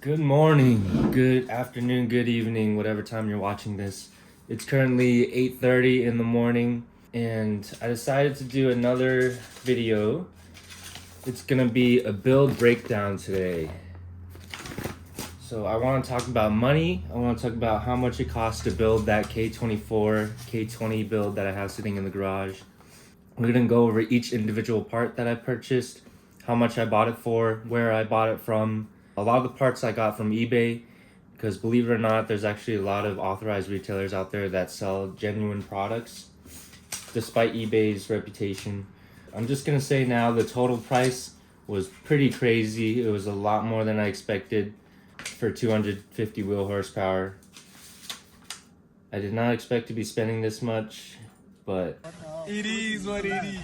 Good morning, good afternoon, good evening, whatever time you're watching this. It's currently 8:30 in the morning and I decided to do another video. It's gonna be a build breakdown today. So I want to talk about money. I want to talk about how much it costs to build that K24, K20 build that I have sitting in the garage. We're gonna go over each individual part that I purchased, how much I bought it for, where I bought it from. A lot of the parts I got from eBay, because believe it or not, there's actually a lot of authorized retailers out there that sell genuine products, despite eBay's reputation. I'm just gonna say now the total price was pretty crazy. It was a lot more than I expected for 250 wheel horsepower. I did not expect to be spending this much, but it is what it is.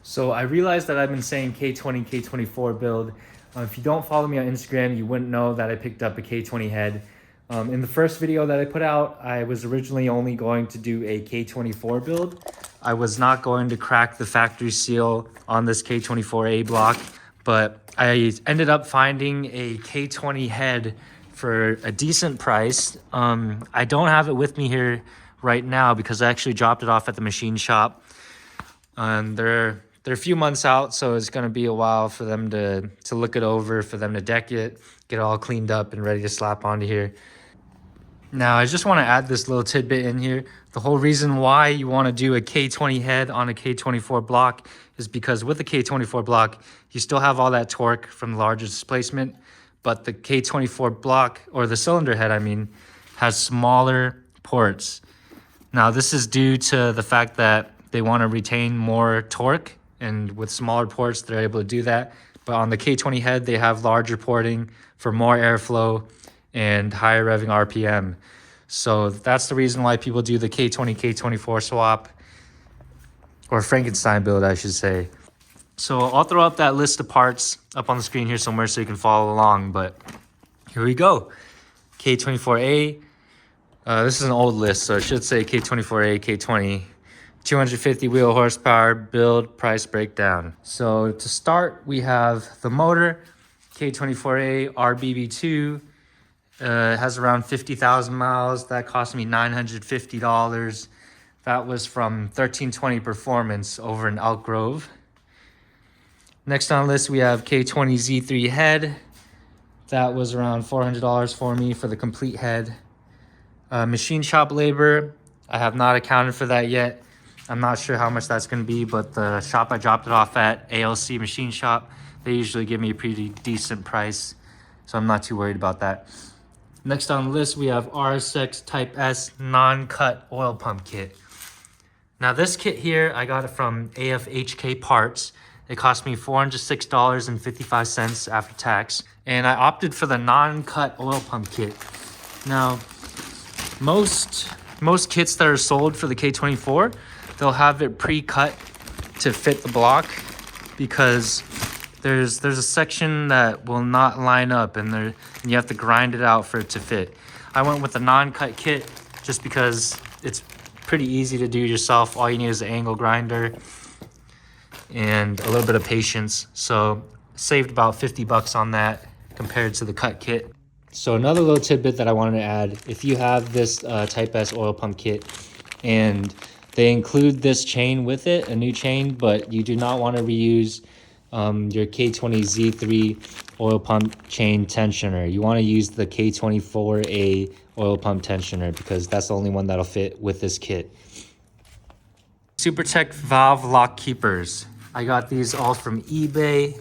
So I realized that I've been saying K20, K24 build. If you don't follow me on Instagram, you wouldn't know that I picked up a K20 head. In the first video that I put out, I was originally only going to do a K24 build. I was not going to crack the factory seal on this K24A block, but I ended up finding a K20 head for a decent price. I don't have it with me here right now because I actually dropped it off at the machine shop. And they're a few months out, so it's going to be a while for them to look it over, for them to deck it, get it all cleaned up and ready to slap onto here. Now, I just want to add this little tidbit in here. The whole reason why you want to do a K20 head on a K24 block is because with the K24 block, you still have all that torque from the larger displacement, but the K24 block, or the cylinder head, I mean, has smaller ports. Now, this is due to the fact that they want to retain more torque, and with smaller ports, they're able to do that. But on the K20 head, they have larger porting for more airflow and higher revving RPM. So that's the reason why people do the K20, K24 swap, or Frankenstein build, I should say. So I'll throw up that list of parts up on the screen here somewhere so you can follow along, but here we go. K24A, this is an old list, so it should say K24A, K20, 250 wheel horsepower, build, price breakdown. So to start, we have the motor, K24A RBB2. It has around 50,000 miles. That cost me $950. That was from 1320 Performance over in Elk Grove. Next on the list, we have K20 Z3 head. That was around $400 for me for the complete head. Machine shop labor, I have not accounted for that yet. I'm not sure how much that's going to be, but the shop I dropped it off at, ALC Machine Shop, they usually give me a pretty decent price, so I'm not too worried about that. Next on the list, we have RSX Type S non-cut oil pump kit. Now this kit here, I got it from AFHK Parts. It cost me $406.55 after tax, and I opted for the non-cut oil pump kit. Now, most kits that are sold for the K24, they'll have it pre-cut to fit the block because there's a section that will not line up and you have to grind it out for it to fit. I went with the non-cut kit just because it's pretty easy to do yourself. All you need is an angle grinder and a little bit of patience. So saved about 50 bucks on that compared to the cut kit. So another little tidbit that I wanted to add, if you have this Type S oil pump kit and they include this chain with it, a new chain, but you do not want to reuse your K20 Z3 oil pump chain tensioner. You want to use the K24A oil pump tensioner because that's the only one that'll fit with this kit. SuperTech valve lock keepers. I got these all from eBay.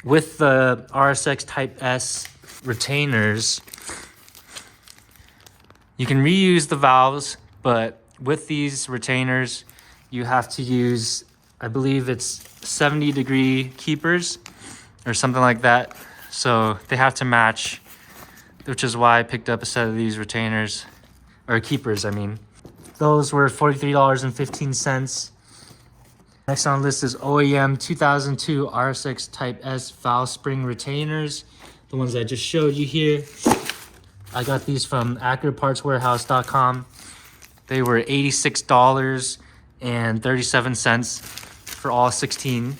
With the RSX Type S retainers, you can reuse the valves, but with these retainers, you have to use, I believe it's 70-degree keepers or something like that. So they have to match, which is why I picked up a set of these retainers, or keepers, I mean. Those were $43.15. Next on the list is OEM 2002 RSX Type S valve spring retainers. The ones I just showed you here. I got these from AccuratePartsWarehouse.com. They were $86.37 for all 16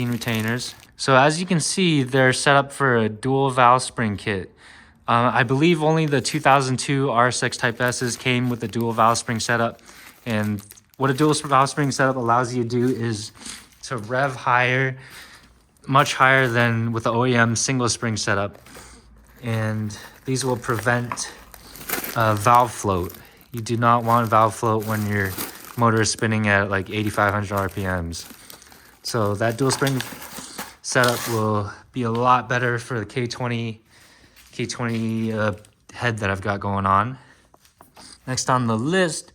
retainers. So as you can see, they're set up for a dual valve spring kit. I believe only the 2002 RSX Type S's came with the dual valve spring setup. And what a dual valve spring setup allows you to do is to rev higher, much higher than with the OEM single spring setup. And these will prevent valve float. You do not want valve float when your motor is spinning at like 8,500 RPMs. So that dual spring setup will be a lot better for the K20 head that I've got going on. Next on the list,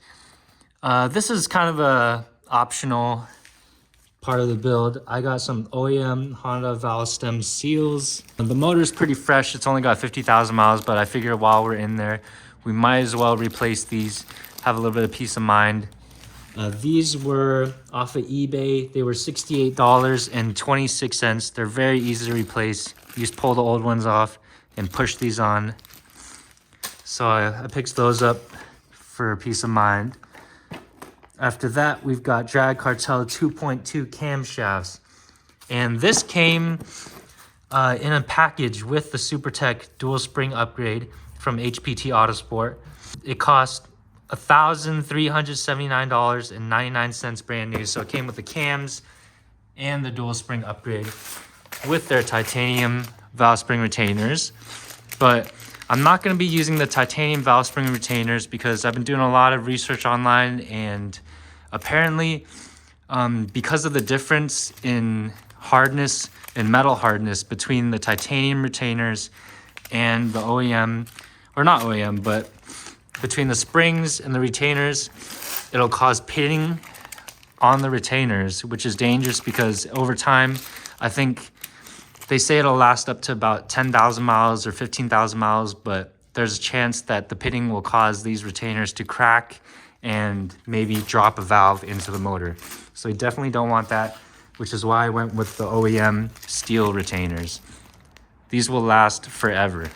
this is kind of a optional part of the build. I got some OEM Honda valve stem seals. The motor's pretty fresh. It's only got 50,000 miles, but I figure while we're in there, we might as well replace these, have a little bit of peace of mind. These were off of eBay. They were $68.26. They're very easy to replace. You just pull the old ones off and push these on. So I picked those up for peace of mind. After that, we've got Drag Cartel 2.2 camshafts. And this came in a package with the SuperTech dual spring upgrade from HPT Autosport. It cost $1,379.99 brand new. So it came with the cams and the dual spring upgrade with their titanium valve spring retainers. But I'm not going to be using the titanium valve spring retainers because I've been doing a lot of research online, and apparently because of the difference in hardness and metal hardness between the titanium retainers and the OEM, or not OEM, but between the springs and the retainers, it'll cause pitting on the retainers, which is dangerous because over time, I think they say it'll last up to about 10,000 miles or 15,000 miles, but there's a chance that the pitting will cause these retainers to crack and maybe drop a valve into the motor. So you definitely don't want that, which is why I went with the OEM steel retainers. These will last forever.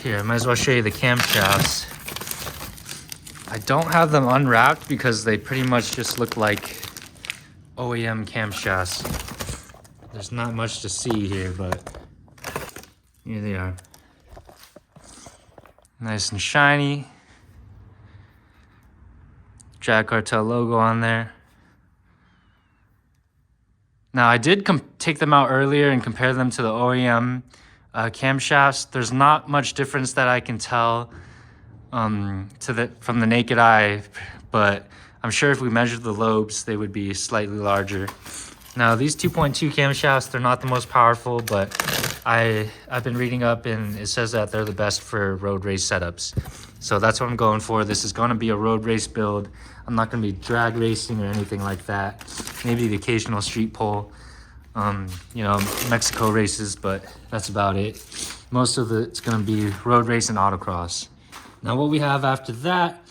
Here, I might as well show you the camshafts. I don't have them unwrapped because they pretty much just look like OEM camshafts. There's not much to see here, but here they are. Nice and shiny. Drag Cartel logo on there. Now, I did take them out earlier and compare them to the OEM camshafts. There's not much difference that I can tell from the naked eye, but I'm sure if we measured the lobes, they would be slightly larger. Now, these 2.2 camshafts, they're not the most powerful, but I've been reading up and it says that they're the best for road race setups. So that's what I'm going for. This is going to be a road race build. I'm not going to be drag racing or anything like that. Maybe the occasional street pole, Mexico races, but that's about it. Most of it's going to be road race and autocross. Now, what we have after that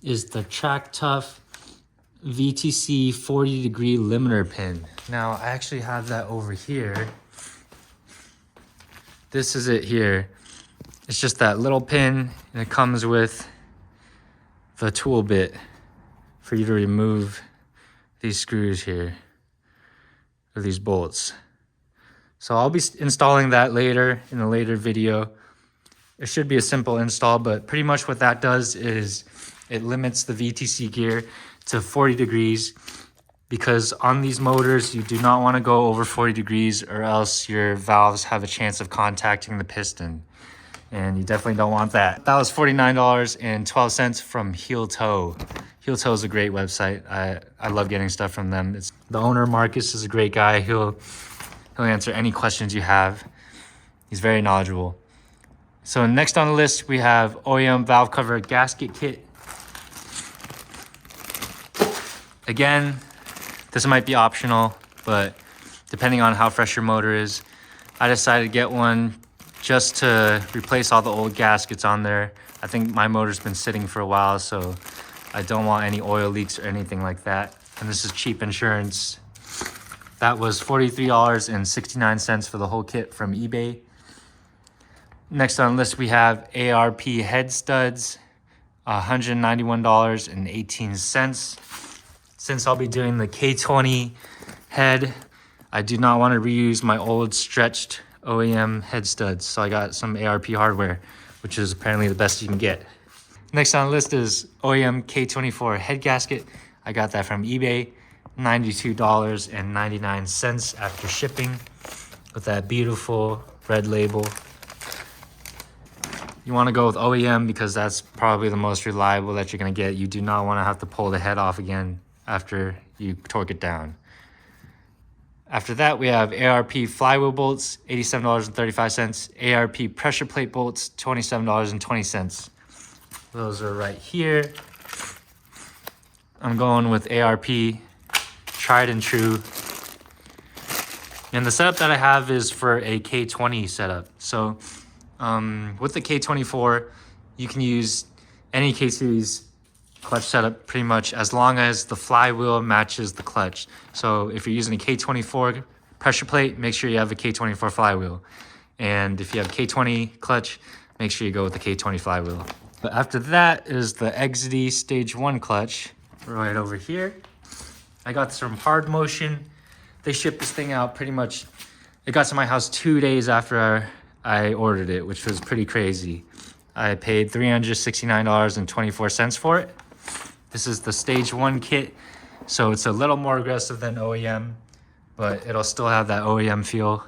is the Track Tough VTC 40 degree limiter pin. Now, I actually have that over here. This is it here. It's just that little pin, and it comes with the tool bit for you to remove these screws here, or these bolts. So I'll be installing that later in a later video. It should be a simple install, but pretty much what that does is it limits the VTC gear to 40 degrees, because on these motors, you do not want to go over 40 degrees or else your valves have a chance of contacting the piston. And you definitely don't want that. That was $49.12 from Heel Toe. Heel Toe is a great website. I love getting stuff from them. The owner, Marcus, is a great guy. He'll answer any questions you have. He's very knowledgeable. So next on the list, we have OEM valve cover gasket kit. Again, this might be optional, but depending on how fresh your motor is, I decided to get one just to replace all the old gaskets on there. I think my motor's been sitting for a while, so I don't want any oil leaks or anything like that. And this is cheap insurance. That was $43.69 for the whole kit from eBay. Next on the list, we have ARP head studs, $191.18. Since I'll be doing the K20 head, I do not want to reuse my old stretched OEM head studs, so I got some ARP hardware, which is apparently the best you can get. Next on the list is OEM K24 head gasket. I got that from eBay, $92.99 after shipping, with that beautiful red label. You want to go with OEM because that's probably the most reliable that you're going to get. You do not want to have to pull the head off again after you torque it down. After that, we have ARP flywheel bolts, $87.35. ARP pressure plate bolts, $27.20. Those are right here. I'm going with ARP, tried and true. And the setup that I have is for a K20 setup. So with the K24, you can use any K-Series clutch setup pretty much as long as the flywheel matches the clutch. So if you're using a K24 pressure plate, make sure you have a K24 flywheel. And if you have K20 clutch, make sure you go with the K20 flywheel. But after that is the XD Stage 1 clutch right over here. I got this from Hard Motion. They shipped this thing out pretty much, it got to my house 2 days after I ordered it, which was pretty crazy. I paid $369.24 for it. This is the Stage 1 kit, so it's a little more aggressive than OEM, but it'll still have that OEM feel.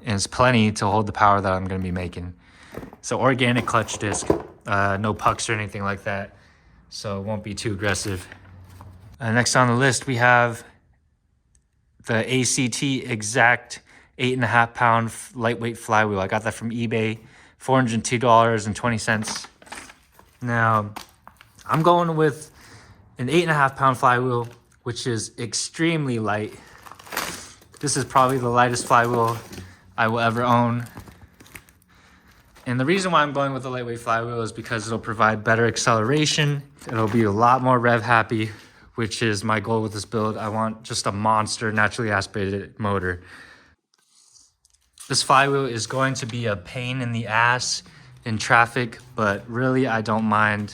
And it's plenty to hold the power that I'm going to be making. It's an organic clutch disc, no pucks or anything like that, so it won't be too aggressive. Next on the list, we have the ACT Exact 8.5 pound lightweight flywheel. I got that from eBay, $402.20. Now, I'm going with an 8.5 pound flywheel, which is extremely light. This is probably the lightest flywheel I will ever own. And the reason why I'm going with the lightweight flywheel is because it'll provide better acceleration. It'll be a lot more rev happy, which is my goal with this build. I want just a monster naturally aspirated motor. This flywheel is going to be a pain in the ass in traffic, but really I don't mind.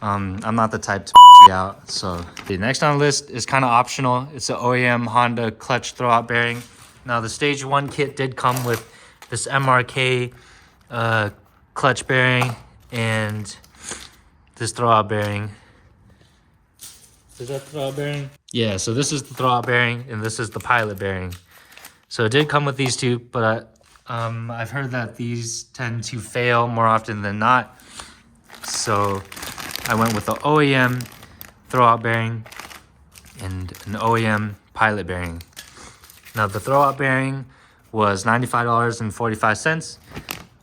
I'm not the type to out. So the next on the list is kind of optional. It's an OEM Honda clutch throwout bearing. Now the Stage 1 kit did come with this MRK clutch bearing and this throwout bearing. Is that the throwout bearing? Yeah, so this is the throwout bearing and this is the pilot bearing. So it did come with these two, but I've heard that these tend to fail more often than not. So I went with the OEM throwout bearing and an OEM pilot bearing. Now the throwout bearing was $95.45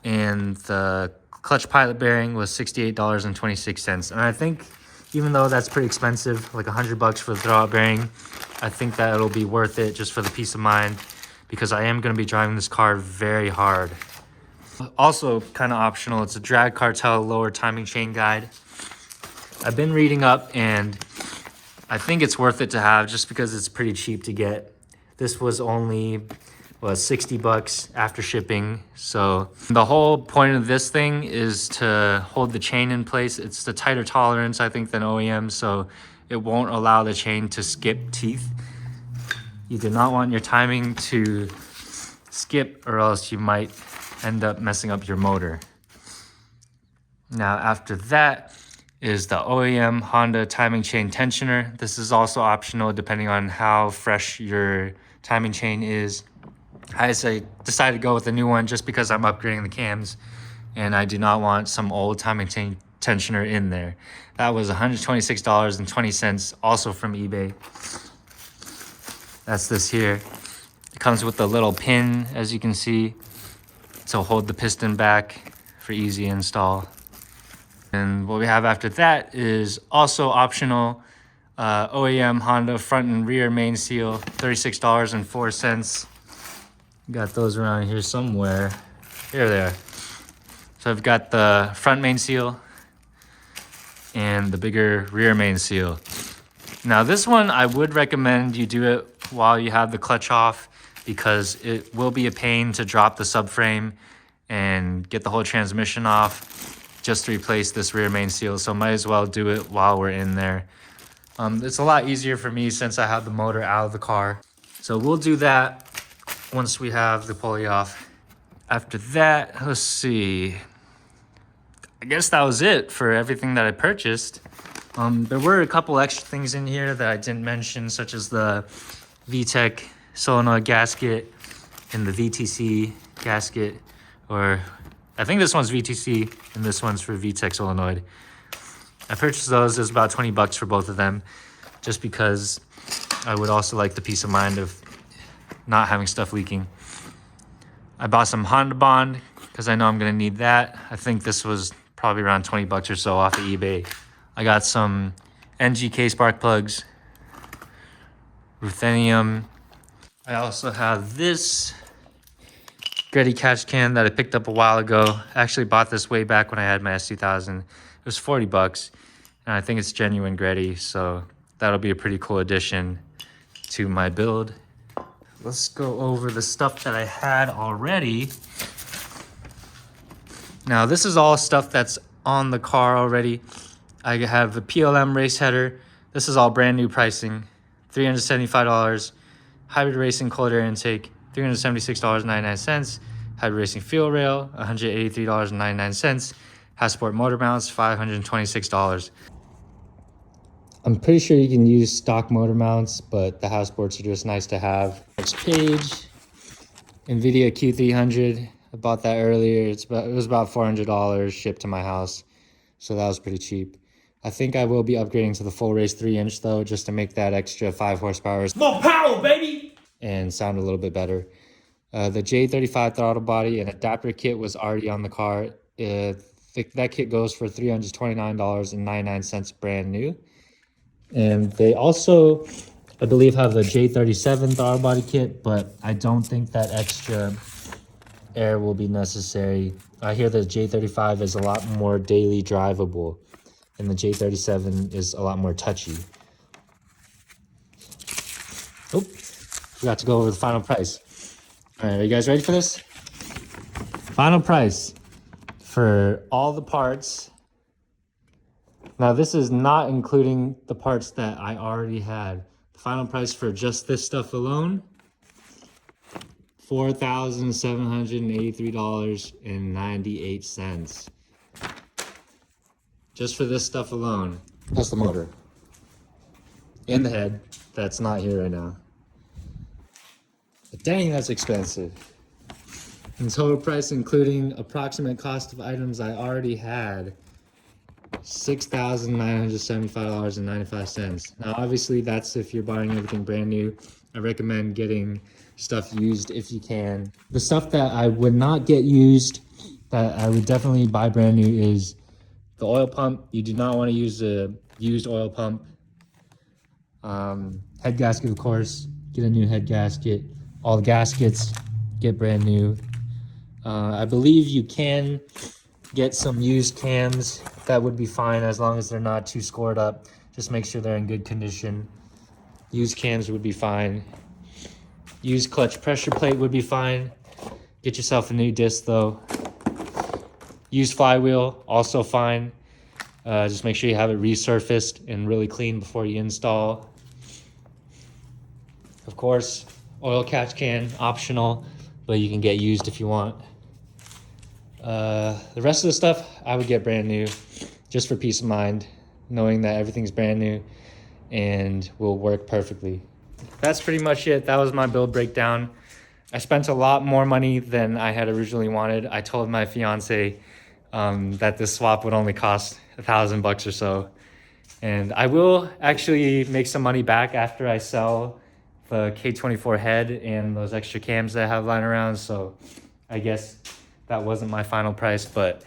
and the clutch pilot bearing was $68.26. And I think even though that's pretty expensive, like $100 for the throwout bearing, I think that it'll be worth it just for the peace of mind, because I am going to be driving this car very hard. Also kind of optional, it's a Drag Cartel lower timing chain guide. I've been reading up and I think it's worth it to have just because it's pretty cheap to get. This was only, $60 after shipping. So the whole point of this thing is to hold the chain in place. It's the tighter tolerance, I think, than OEM, so it won't allow the chain to skip teeth. You do not want your timing to skip or else you might end up messing up your motor. Now after that is the OEM Honda timing chain tensioner. This is also optional depending on how fresh your timing chain is. I decided to go with a new one just because I'm upgrading the cams and I do not want some old timing chain tensioner in there. That was $126.20, also from eBay. That's this here. It comes with a little pin, as you can see, to hold the piston back for easy install. And what we have after that is also optional, OEM Honda front and rear main seal, $36.04. Got those around here somewhere. Here they are. So I've got the front main seal and the bigger rear main seal. Now this one, I would recommend you do it while you have the clutch off, because it will be a pain to drop the subframe and get the whole transmission off just to replace this rear main seal. So might as well do it while we're in there. It's a lot easier for me since I have the motor out of the car. So we'll do that once we have the pulley off. After that, let's see. I guess that was it for everything that I purchased. There were a couple extra things in here that I didn't mention, such as the VTEC solenoid gasket and the VTC gasket, or I think this one's VTC and this one's for VTEC solenoid. I purchased those. It was about 20 bucks for both of them, just because I would also like the peace of mind of not having stuff leaking. I bought some Honda Bond because I know I'm gonna need that. I think this was probably around 20 bucks or so off of eBay. I got some NGK spark plugs, ruthenium. I also have this Greddy catch can that I picked up a while ago. I actually bought this way back when I had my S2000. It was 40 bucks, and I think it's genuine Greddy, so that'll be a pretty cool addition to my build. Let's go over the stuff that I had already. Now, this is all stuff that's on the car already. I have the PLM race header. This is all brand new pricing, $375. Hybrid racing cold air intake, $376.99. Hybrid racing fuel rail, $183.99. Hassport motor mounts, $526. I'm pretty sure you can use stock motor mounts, but the Hassports are just nice to have. Next page, NVIDIA Q300. I bought that earlier. It was about $400 shipped to my house, so that was pretty cheap. I think I will be upgrading to the full race 3-inch though, just to make that extra 5 horsepower. More power, baby! And sound a little bit better. The J35 throttle body and adapter kit was already on the car. That kit goes for $329.99 brand new. And they also, I believe, have the J37 throttle body kit, but I don't think that extra air will be necessary. I hear the J35 is a lot more daily drivable, and the J37 is a lot more touchy. Oh, forgot to go over the final price. All right, are you guys ready for this? Final price for all the parts. Now, this is not including the parts that I already had. The final price for just this stuff alone, $4,783.98. Just for this stuff alone. That's the motor. And the head. That's not here right now. But dang, that's expensive. And total price, including approximate cost of items I already had, $6,975.95. Now, obviously, that's if you're buying everything brand new. I recommend getting stuff used if you can. The stuff that I would not get used, that I would definitely buy brand new, is the oil pump. You do not want to use a used oil pump. Head gasket, of course. Get a new head gasket. All the gaskets, get brand new. I believe you can get some used cams. That would be fine as long as they're not too scored up. Just make sure they're in good condition. Used cams would be fine. Used clutch pressure plate would be fine. Get yourself a new disc though. Used flywheel, also fine. Just make sure you have it resurfaced and really clean before you install. Of course, oil catch can, optional, but you can get used if you want. The rest of the stuff, I would get brand new, just for peace of mind, knowing that everything's brand new and will work perfectly. That's pretty much it. That was my build breakdown. I spent a lot more money than I had originally wanted. I told my fiance that this swap would only cost $1,000 or so. And I will actually make some money back after I sell the K24 head and those extra cams that I have lying around. So I guess that wasn't my final price. But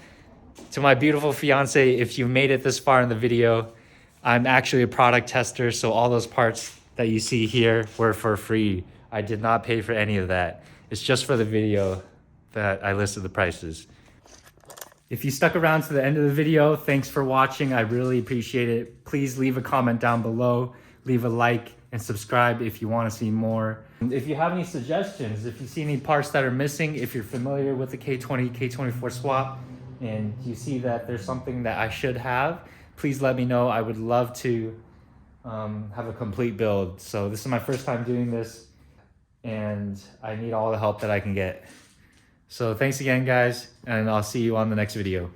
to my beautiful fiance, if you made it this far in the video, I'm actually a product tester. So all those parts that you see here were for free. I did not pay for any of that. It's just for the video that I listed the prices. If you stuck around to the end of the video, thanks for watching. I really appreciate it. Please leave a comment down below, leave a like, and subscribe if you want to see more. If you have any suggestions, if you see any parts that are missing, if you're familiar with the K20, K24 swap, and you see that there's something that I should have, please let me know. I would love to have a complete build. So this is my first time doing this. and I need all the help that I can get. So thanks again, guys, and I'll see you on the next video.